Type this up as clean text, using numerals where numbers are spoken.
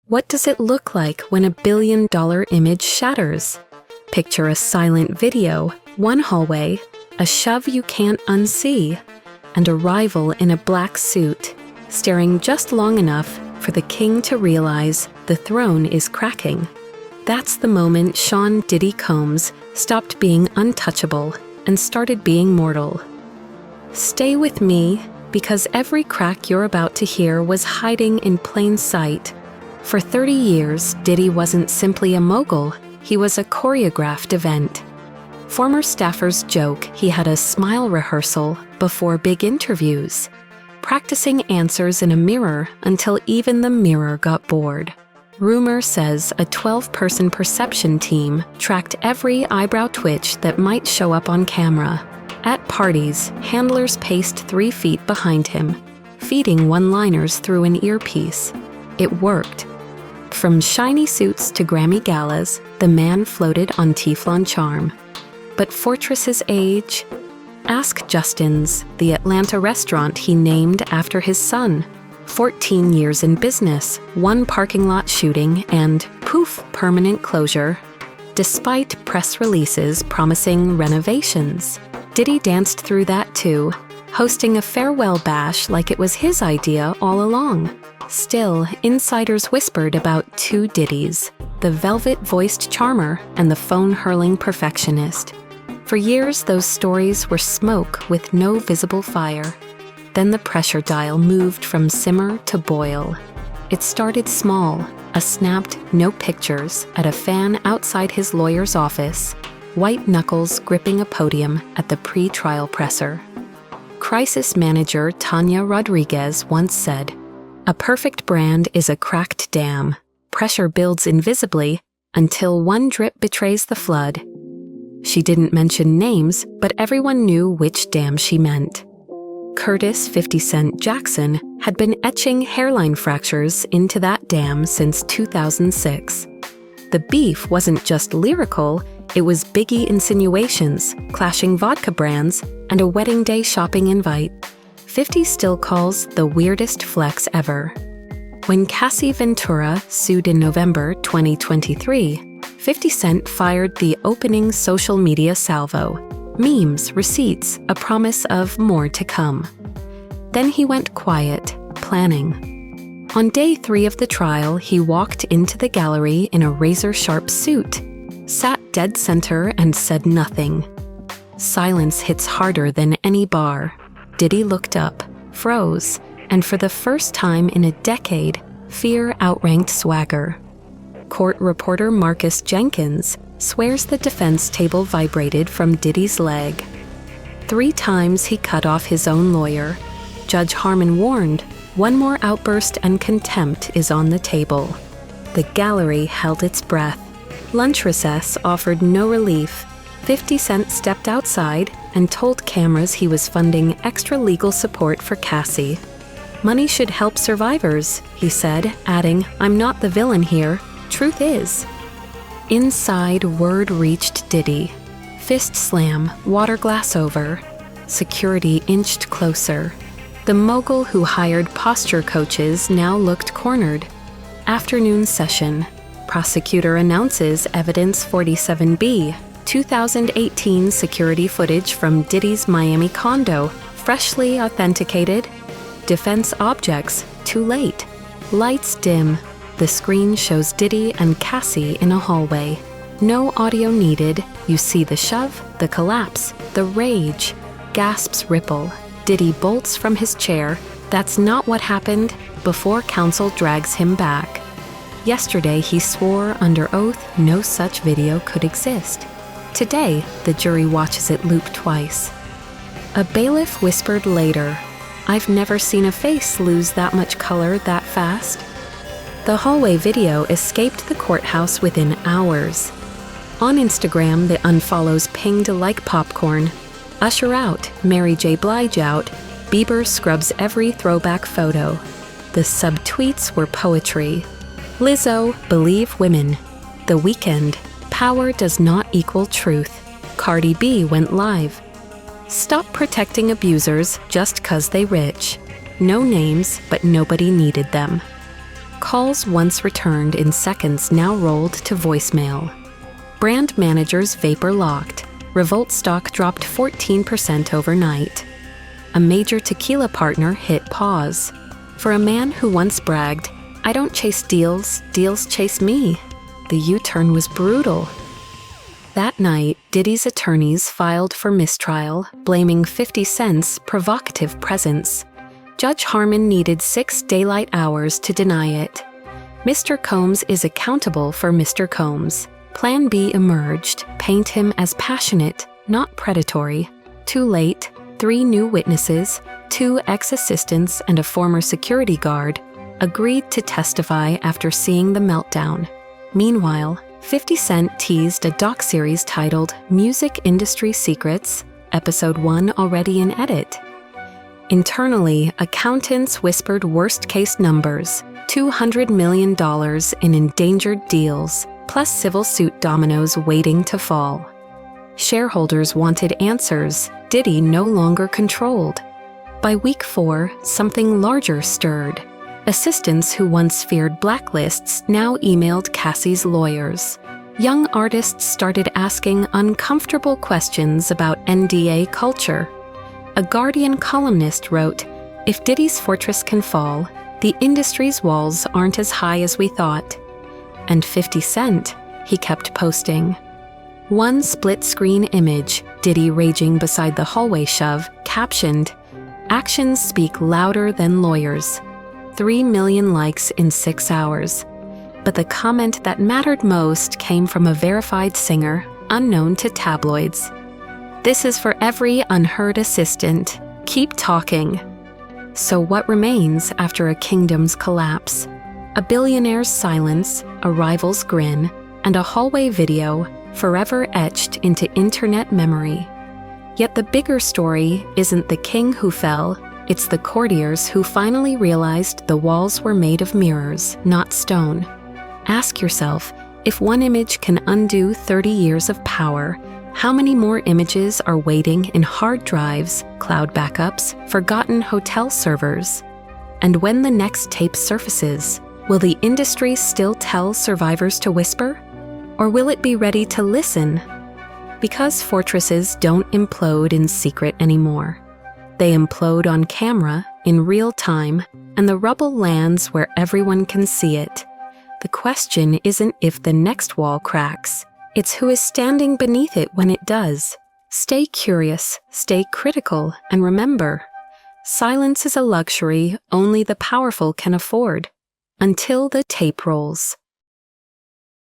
What does it look like when a billion-dollar image shatters? Picture a silent video, one hallway, a shove you can't unsee, and a rival in a black suit, staring just long enough for the king to realize the throne is cracking. That's the moment Sean Diddy Combs stopped being untouchable and started being mortal. Stay with me, because every crack you're about to hear was hiding in plain sight. For 30 years, Diddy wasn't simply a mogul, he was a choreographed event. Former staffers joke he had a smile rehearsal before big interviews, practicing answers in a mirror until even the mirror got bored. Rumor says a 12-person perception team tracked every eyebrow twitch that might show up on camera. At parties, handlers paced 3 feet behind him, feeding one-liners through an earpiece. It worked. From shiny suits to Grammy galas, the man floated on Teflon charm. But Fortress's age? Ask Justin's, the Atlanta restaurant he named after his son. 14 years in business, 1 parking lot shooting, and poof, permanent closure. Despite press releases promising renovations, Diddy danced through that too, hosting a farewell bash like it was his idea all along. Still, insiders whispered about 2 Diddys, the velvet-voiced charmer and the phone-hurling perfectionist. For years, those stories were smoke with no visible fire. Then the pressure dial moved from simmer to boil. It started small, a snapped "no pictures" at a fan outside his lawyer's office, white knuckles gripping a podium at the pre-trial presser. Crisis manager Tanya Rodriguez once said, "A perfect brand is a cracked dam. Pressure builds invisibly until one drip betrays the flood." She didn't mention names, but everyone knew which dam she meant. Curtis 50 Cent Jackson had been etching hairline fractures into that dam since 2006. The beef wasn't just lyrical, it was Biggie insinuations, clashing vodka brands, and a wedding day shopping invite. 50 still calls the weirdest flex ever. When Cassie Ventura sued in November 2023, 50 Cent fired the opening social media salvo. Memes, receipts, a promise of more to come. Then he went quiet, planning. On day 3 of the trial, he walked into the gallery in a razor-sharp suit, sat dead center and said nothing. Silence hits harder than any bar. Diddy looked up, froze, and for the first time in a decade, fear outranked swagger. Court reporter Marcus Jenkins swears the defense table vibrated from Diddy's leg. 3 times he cut off his own lawyer. Judge Harmon warned, one more outburst and contempt is on the table. The gallery held its breath. Lunch recess offered no relief. 50 Cent stepped outside and told cameras he was funding extra legal support for Cassie. "Money should help survivors," he said, adding, "I'm not the villain here. Truth is." Inside, word reached Diddy. Fist slam, water glass over. Security inched closer. The mogul who hired posture coaches now looked cornered. Afternoon session. Prosecutor announces evidence 47B, 2018 security footage from Diddy's Miami condo, freshly authenticated. Defense objects, too late. Lights dim. The screen shows Diddy and Cassie in a hallway. No audio needed. You see the shove, the collapse, the rage. Gasps ripple. Diddy bolts from his chair. That's not what happened, before counsel drags him back. Yesterday he swore under oath no such video could exist. Today, the jury watches it loop twice. A bailiff whispered later, "I've never seen a face lose that much color that fast." The hallway video escaped the courthouse within hours. On Instagram, the unfollows pinged like popcorn. Usher out, Mary J. Blige out, Bieber scrubs every throwback photo. The subtweets were poetry. Lizzo, believe women. The Weeknd, power does not equal truth. Cardi B went live. Stop protecting abusers just 'cause they rich. No names, but nobody needed them. Calls once returned in seconds now rolled to voicemail. Brand managers vapor locked. Revolt stock dropped 14% overnight. A major tequila partner hit pause. For a man who once bragged, "I don't chase deals, deals chase me," the U-turn was brutal. That night, Diddy's attorneys filed for mistrial, blaming 50 Cent's provocative presence. Judge Harmon needed 6 daylight hours to deny it. Mr. Combs is accountable for Mr. Combs. Plan B emerged, paint him as passionate, not predatory. Too late, 3 new witnesses, 2 ex-assistants and a former security guard, agreed to testify after seeing the meltdown. Meanwhile, 50 Cent teased a doc-series titled Music Industry Secrets, Episode 1 already in edit. Internally, accountants whispered worst-case numbers, $200 million in endangered deals, plus civil suit dominoes waiting to fall. Shareholders wanted answers Diddy no longer controlled. By week 4, something larger stirred. Assistants who once feared blacklists now emailed Cassie's lawyers. Young artists started asking uncomfortable questions about NDA culture. A Guardian columnist wrote, "If Diddy's fortress can fall, the industry's walls aren't as high as we thought." And 50 Cent, he kept posting. One split-screen image, Diddy raging beside the hallway shove, captioned, "Actions speak louder than lawyers." 3 million likes in 6 hours. But the comment that mattered most came from a verified singer, unknown to tabloids. "This is for every unheard assistant. Keep talking." So what remains after a kingdom's collapse? A billionaire's silence, a rival's grin, and a hallway video forever etched into internet memory. Yet the bigger story isn't the king who fell, it's the courtiers who finally realized the walls were made of mirrors, not stone. Ask yourself, if one image can undo 30 years of power, how many more images are waiting in hard drives, cloud backups, forgotten hotel servers? And when the next tape surfaces, will the industry still tell survivors to whisper? Or will it be ready to listen? Because fortresses don't implode in secret anymore. They implode on camera, in real time, and the rubble lands where everyone can see it. The question isn't if the next wall cracks, it's who is standing beneath it when it does. Stay curious, stay critical, and remember, silence is a luxury only the powerful can afford. Until the tape rolls.